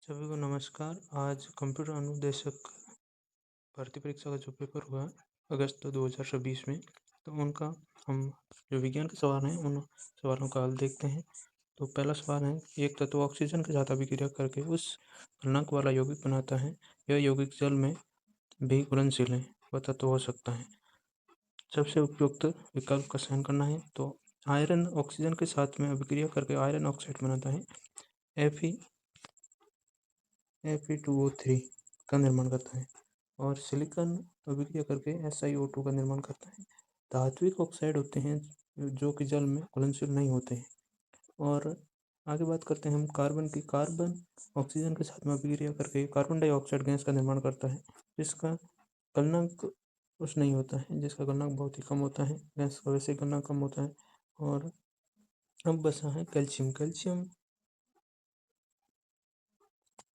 सभी को नमस्कार। आज कंप्यूटर अनुदेशक भर्ती परीक्षा का जो पेपर हुआ अगस्त 2026 में, तो उनका हम जो विज्ञान के सवाल हैं उन सवालों का हल देखते हैं। तो पहला सवाल है, एक तत्व ऑक्सीजन के साथ अभिक्रिया करके उस गलनांक वाला यौगिक बनाता है। यह यौगिक जल में भी घुलनशील है, वह तत्व हो सकता है। सबसे उपयुक्त विकल्प का चयन करना है। तो आयरन ऑक्सीजन के साथ में अभिक्रिया करके आयरन ऑक्साइड बनाता है, Fe2O3 का निर्माण करता है। और सिलिकॉन अभिक्रिया करके SiO2 का निर्माण करता है। धात्विक ऑक्साइड होते हैं जो कि जल में घुलनशील नहीं होते हैं। और आगे बात करते हैं हम कार्बन की। कार्बन ऑक्सीजन के साथ में अभिक्रिया करके कार्बन डाइऑक्साइड गैस का निर्माण करता है, जिसका गलनांक कुछ नहीं होता है, जिसका गलनांक बहुत ही कम होता है। गैस का वैसे गलनांक कम होता है। और अब बचा है कैल्शियम।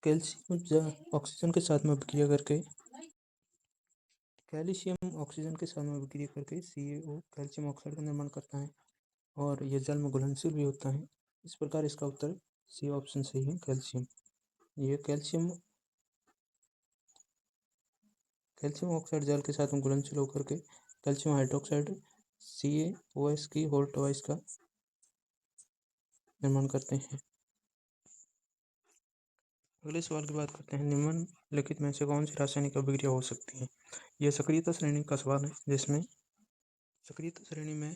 कैल्शियम ऑक्सीजन के साथ में अभिक्रिया करके कैल्शियम ऑक्सीजन के साथ में अभिक्रिया करके CaO कैल्शियम ऑक्साइड का निर्माण करता है, और यह जल में घुलनशील भी होता है। इस प्रकार इसका उत्तर सी ऑप्शन सही है, कैल्शियम। ये कैल्शियम ऑक्साइड जल के साथ में घुलनशील होकर के कैल्शियम हाइड्रोक्साइड CaOS की होल ट्वाइस का निर्माण करते हैं। अगले सवाल की बात करते हैं, निम्नलिखित में से कौन सी रासायनिक अभिक्रिया हो सकती है। यह सक्रियता श्रेणी का सवाल है, जिसमें सक्रियता श्रेणी में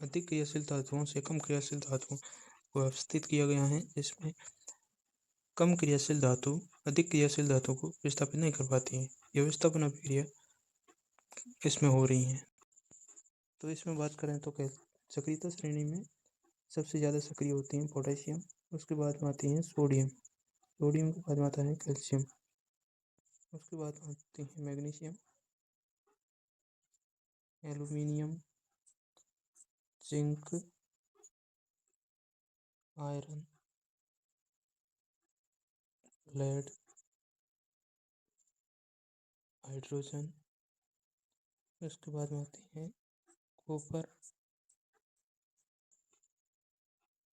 अधिक क्रियाशील धातुओं से कम क्रियाशील धातुओं को व्यवस्थित किया गया है। इसमें कम क्रियाशील धातु अधिक क्रियाशील धातु को विस्थापित नहीं कर पाती है। यह विस्थापन अभिक्रिया इसमें हो रही है। तो इसमें बात करें तो सक्रियता श्रेणी में सबसे ज़्यादा सक्रिय होती है पोटेशियम, उसके बाद में आती है सोडियम के बाद में आता है कैल्शियम, उसके बाद में आती है magnesium, aluminium, zinc, iron, lead, hydrogen, उसके बाद में आती है कॉपर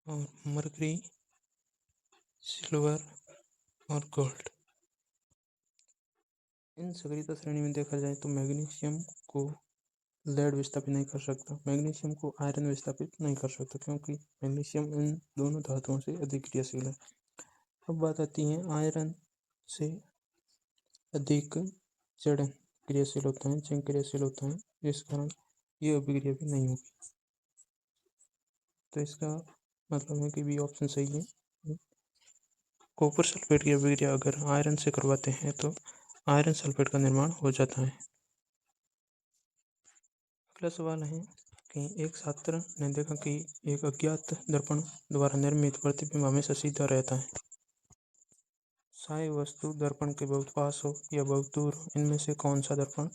और मरकरी, सिल्वर और गोल्ड। इन सक्रियता श्रेणी में देखा जाए तो मैग्नीशियम को लेड विस्थापित नहीं कर सकता, मैग्नीशियम को आयरन विस्थापित नहीं कर सकता, क्योंकि मैग्नीशियम इन दोनों धातुओं से अधिक क्रियाशील है। अब बात आती है आयरन से अधिक जड़न क्रियाशील होता है, जिंक क्रियाशील होता है, जिस कारण ये अभिक्रिया भी नहीं होगी। तो इसका मतलब है कि बी ऑप्शन सही है। कॉपर सल्फेट की अभिक्रिया अगर आयरन से करवाते हैं तो आयरन सल्फेट का निर्माण हो जाता है। अगला सवाल है कि एक छात्र ने देखा कि एक अज्ञात दर्पण द्वारा निर्मित प्रतिबिंब हमेशा सीधा रहता है। साई वस्तु दर्पण के बहुत पास हो या बहुत दूर हो, इनमें से कौन सा दर्पण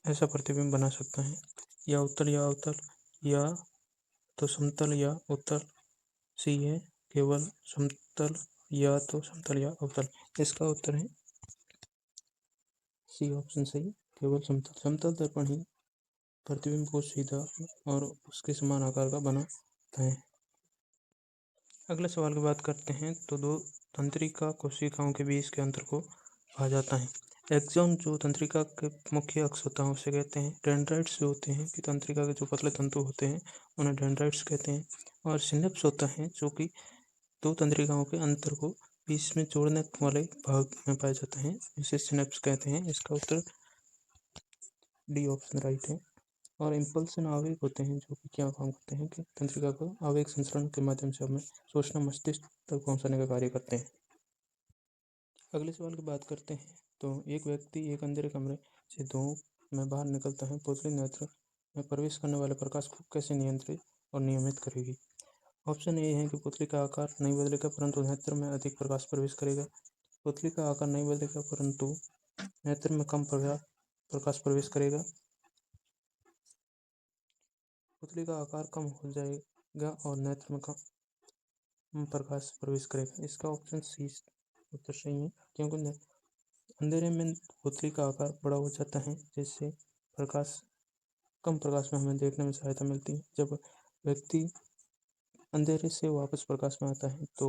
ऐसा प्रतिबिंब बना सकता है। या उत्तल या अवतल, या तो समतल या उत्तल। सी है केवल समतल, या तो समतल या अवतल। इसका उत्तर है सी ऑप्शन सही, केवल समतल। समतल दर्पण ही प्रतिबिंब को सीधा और उसके समान आकार का बनाता है। अगले सवाल की बात करते हैं तो दो तंत्रिका कोशिकाओं के बीच के अंतर को कहा जाता है। एक्सॉन जो तंत्रिका के मुख्य अक्ष होता है उसे कहते हैं। डेंड्राइट्स जो होते हैं कि तंत्रिका के जो पतले तंतु होते हैं उन्हें डेंड्राइट्स कहते हैं। और सिनेप्स होता है जो कि दो तंत्रिकाओं के अंतर को बीच में जोड़ने वाले भाग में पाया जाता है, इसे सिनेप्स कहते हैं। इसका उत्तर डी ऑप्शन राइट है। और इम्पल्सन आवेग होते हैं जो कि क्या काम करते हैं कि तंत्रिका को आवेग संचरण के माध्यम से हमें सूचना मस्तिष्क तक पहुंचाने का कार्य करते हैं। अगले सवाल की बात करते हैं तो एक व्यक्ति एक अंधेरे कमरे से धूप में बाहर निकलता है, पुतली नेत्र में प्रवेश करने वाले प्रकाश को कैसे नियंत्रित और नियमित करेगी। ऑप्शन ए है कि पुतली का आकार नहीं बदलेगा परंतु नेत्र में अधिक प्रकाश प्रवेश करेगा। पुतली का आकार नहीं बदलेगा परंतु नेत्र में कम प्रकाश प्रवेश करेगा। पुतली का आकार कम हो जाएगा और नेत्र में कम प्रकाश प्रवेश करेगा। इसका ऑप्शन सी उत्तर सही है, क्योंकि अंधेरे में पुतली का आकार बड़ा हो जाता है, जिससे कम प्रकाश में हमें देखने में सहायता मिलती है। जब व्यक्ति अंधेरे से वापस प्रकाश में आता है तो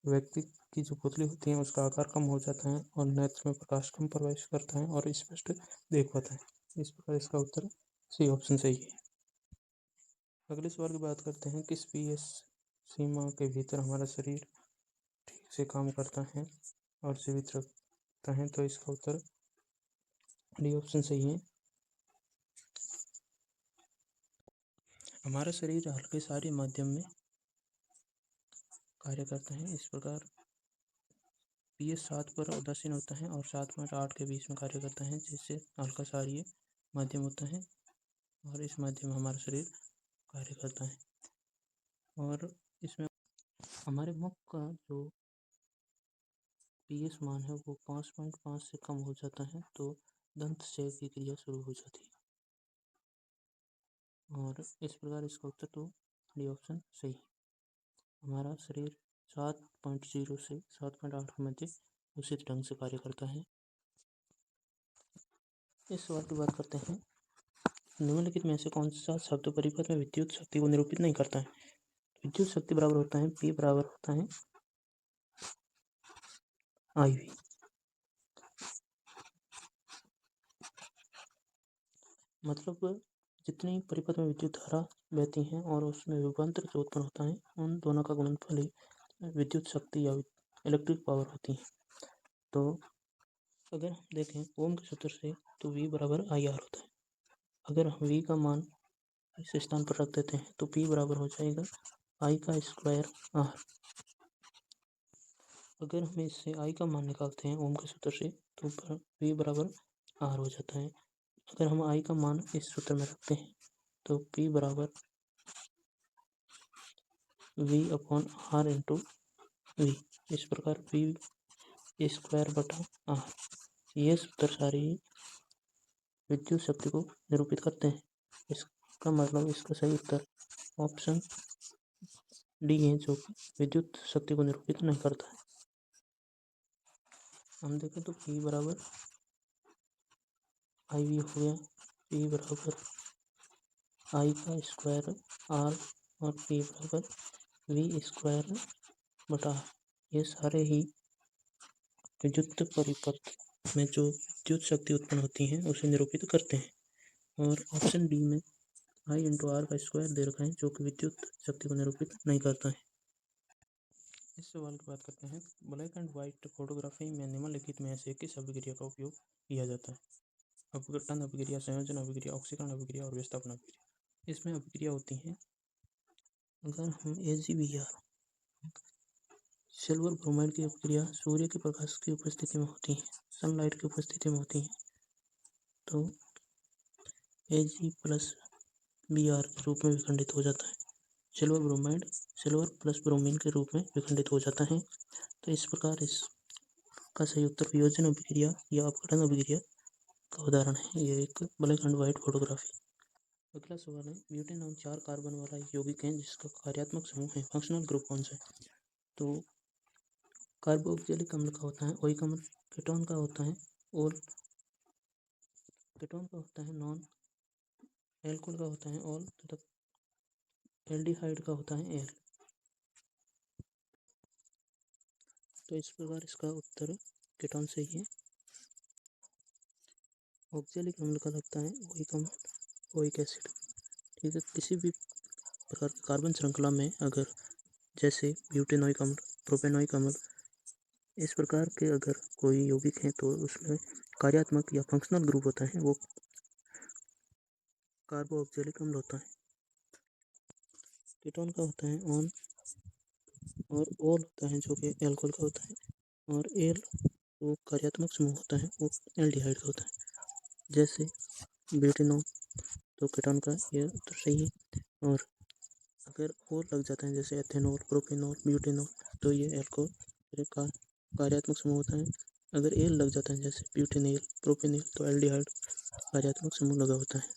व्यक्ति की जो पुतली होती है उसका आकार कम हो जाता है और नेत्र में प्रकाश कम प्रवेश करता है और स्पष्ट देख पाता है। इस प्रकार इसका उत्तर सी ऑप्शन सही है। अगले सवाल की बात करते हैं, किस पीएस सीमा के भीतर हमारा शरीर ठीक से काम करता है और जीवित रखता है? तो इसका उत्तर डी ऑप्शन सही है। हमारा शरीर हल्के सारे माध्यम में कार्य करता है। इस प्रकार पीएस 7 पर उदासीन होता है और 7.8 के बीच में कार्य करता है, जिससे हल्का सारीय माध्यम होता है और इस माध्यम में हमारा शरीर कार्य करता है। और इसमें हमारे मुख का जो पीएस मान है वो 5.5 से कम हो जाता है तो दंत सेव की क्रिया शुरू हो जाती है और इस प्रकार इसका उत्तर तो डी ऑप्शन सही है। हमारा शरीर 7.0 से 7.8 के मध्य उचित ढंग से कार्य करता है। इस सवाल की बात करते हैं, निम्नलिखित में से कौन सा शब्द परिपथ में विद्युत शक्ति को निरूपित नहीं करता है? विद्युत शक्ति बराबर होता है P बराबर होता है IV। मतलब जितनी परिपथ में विद्युत धारा बहती है और उसमें विभवांतर जो उत्पन्न होता है उन दोनों का गुणनफल ही विद्युत शक्ति या इलेक्ट्रिक पावर होती है। तो अगर हम देखें ओम के सूत्र से तो V बराबर IR होता है। अगर हम V का मान इस स्थान पर रख देते हैं तो P बराबर हो जाएगा I का स्क्वायर R। अगर हम इससे I का मान निकालते हैं ओम के सूत्र से तो V बराबर R हो जाता है। अगर हम I का मान इस सूत्र में रखते हैं तो P बराबर V upon R into V। इस प्रकार V स्क्वायर बटा R, ये सूत्र सारे ही विद्युत शक्ति को निरूपित करते हैं। इसका मतलब इसका सही उत्तर ऑप्शन डी है, जो विद्युत शक्ति को निरूपित नहीं करता है। हम देखें तो P बराबर IV हो गया, P बराबर I का स्क्वायर R और P बराबर V स्क्वायर बटा R। ये सारे ही विद्युत परिपथ में जो विद्युत शक्ति उत्पन्न होती है उसे निरूपित करते हैं। और ऑप्शन डी में I इंटू R का स्क्वायर दे रखा है जो कि विद्युत शक्ति को निरूपित नहीं करता है। इस सवाल की बात करते हैं, ब्लैक एंड व्हाइट फोटोग्राफी में निम्नलिखित में से किस अभिक्रिया का उपयोग किया जाता है? अपघटन अभिक्रिया, संयोजन अभिक्रिया, ऑक्सीकरण अभिक्रिया और विस्थापन अभिक्रिया। इसमें अभिक्रिया होती है, अगर हम AgBr सिल्वर ब्रोमाइड की अभिक्रिया सूर्य के प्रकाश की उपस्थिति में होती है, सनलाइट की उपस्थिति में होती है, तो Ag प्लस Br के रूप में विखंडित हो जाता है। Silver bromide silver plus bromine के रूप में विखंडित हो जाता है। तो इस प्रकार इसका सही उत्तर वियोजन अभिक्रिया या अपघटन अभिक्रिया का उदाहरण है। यह एक ब्लैक एंड व्हाइट फोटोग्राफी। अगला सवाल है, ब्यूटेनॉन 4 कार्बन वाला यौगिक है जिसका कार्यात्मक समूह है, फंक्शनल ग्रुप कौन सा है? तो कार्बोक्सिलिक अम्ल का होता है ओइक अम्ल, कीटोन का होता है ओल, कीटोन का होता है नॉन, एल्कोहल का होता है ऑल तथा एल्डिहाइड का होता है एल। तो इस प्रकार इसका उत्तर कीटोन सही है। ऑक्जेलिक अम्ल का लगता है ओइक अम्ल, ओइक एसिड। ठीक है, किसी भी प्रकार की कार्बन श्रृंखला में अगर जैसे ब्यूटेनोइक अम्ल, प्रोपेनोइक अम्ल, इस प्रकार के अगर कोई यौगिक हैं तो उसमें कार्यात्मक या फंक्शनल ग्रुप होता है वो कार्बोक्सिलिक अम्ल होता है। कीटोन का होता है ऑन और ओल होता है जो कि एल्कोहल का होता है, और एल वो कार्यात्मक समूह होता है वो एल्डिहाइड का होता है। जैसे ब्यूटेनॉन तो कीटोन का ये उत्तर सही है। और अगर और लग जाता है जैसे एथेनॉल, प्रोपेनॉल, ब्यूटेनॉल तो ये एल्कोहल का कार्यात्मक समूह होता है। अगर एल लग जाता है जैसे ब्यूटेनेल, प्रोपेनेल तो एल्डिहाइड कार्यात्मक समूह लगा होता है।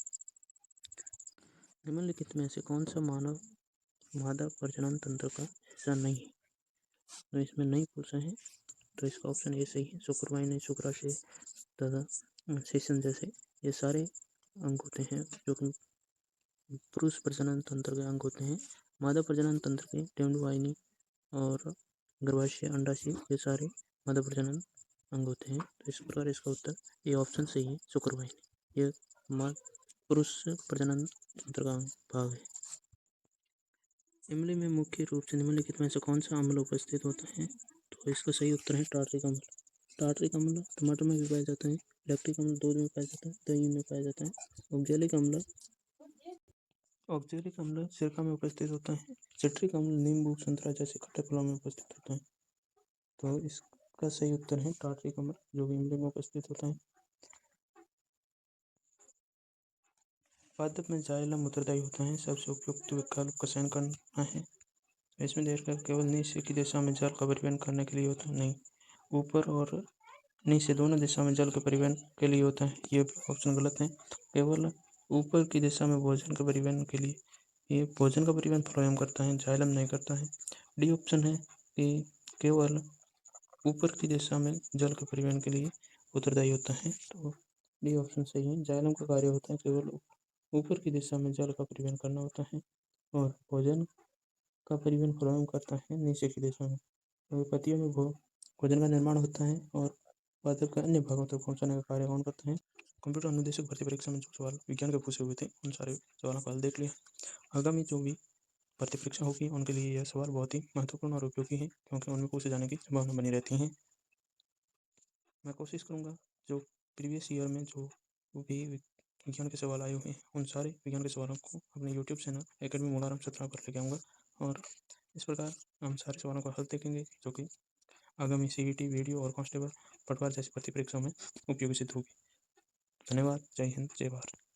निम्नलिखित में से कौन सा मानव मादा प्रजनन तंत्र का हिस्सा नहीं है? तो इसमें नहीं पूछा है तो इसका ऑप्शन ए सही है। शुक्रवाहिनी, शुक्राशय तथा सेशन जैसे ये सारे अंग होते हैं जो कि पुरुष प्रजनन तंत्र के अंग होते हैं। मादा प्रजनन तंत्र के डिम्बवाहिनी और गर्भाशय, अंडाशय ये सारे मादा प्रजनन अंग होते हैं। तो इस प्रकार इसका उत्तर ये ऑप्शन सही है, शुक्रवाहिनी। ये पुरुष प्रजनन तंत्र का भाग है। इमली में मुख्य रूप से निम्नलिखित में से कौन सा अम्ल उपस्थित होता है? तो इसका सही उत्तर है टार्ट्रिक अम्ल। टार्ट्रिक अम्ल टमाटर में भी पाया जाता है, लैक्टिक अम्ल दूध में पाया जाता है, दही में पाया जाता है, ऑक्जेलिक अम्ल सिरका में उपस्थित होता है, सिट्रिक अम्ल नींबू, संतरा जैसे खट्टे फलों में उपस्थित होता है। तो इसका सही उत्तर है टार्ट्रिक अम्ल, जो कि इमली में उपस्थित होता है। पादप में जाइलम उत्तरदायी होता है, सबसे उपयुक्त विकल्प का चयन करना है। इसमें देखकर केवल नीचे की दिशा में जल का परिवहन करने के लिए होता है, नहीं, ऊपर और नीचे दोनों दिशा में जल के परिवहन के लिए होता है। ये ऑप्शन गलत है। केवल ऊपर की दिशा में भोजन के परिवहन के लिए, ये भोजन का परिवहन फ्लोएम करता है, जाइलम नहीं करता है। डी ऑप्शन है कि केवल ऊपर की दिशा में जल के परिवहन के लिए उत्तरदायी होता है। तो डी ऑप्शन सही है। जाइलम का कार्य होता है केवल ऊपर की दिशा में जल का परिवहन करना होता है, और भोजन का परिवहन फ्लोएम करता है नीचे की दिशा में। तो पत्तियों में भोजन का निर्माण होता है और पादप के अन्य भागों तक पहुंचाने का कार्य कौन करता है? कंप्यूटर अनुदेशक भर्ती परीक्षा में जो सवाल विज्ञान के पूछे हुए थे, उन सारे सवालों का हल देख लिया। आगामी जो भी भर्ती परीक्षा होगी उनके लिए यह सवाल बहुत ही महत्वपूर्ण और उपयोगी है, क्योंकि उनमें पूछे जाने की संभावना बनी रहती है। मैं कोशिश करूँगा जो प्रीवियस ईयर में जो भी विज्ञान के सवाल आए हुए हैं, उन सारे विज्ञान के सवालों को अपने यूट्यूब चैनल एकेडमी मोलाराम सत्रह पर लेके आऊँगा, और इस प्रकार हम सारे सवालों का हल देखेंगे, जो कि आगामी सीईटी, वीडियो और कांस्टेबल, पटवार जैसी भर्ती परीक्षा में उपयोगी सिद्ध होगी। धन्यवाद। जय हिंद, जय भारत।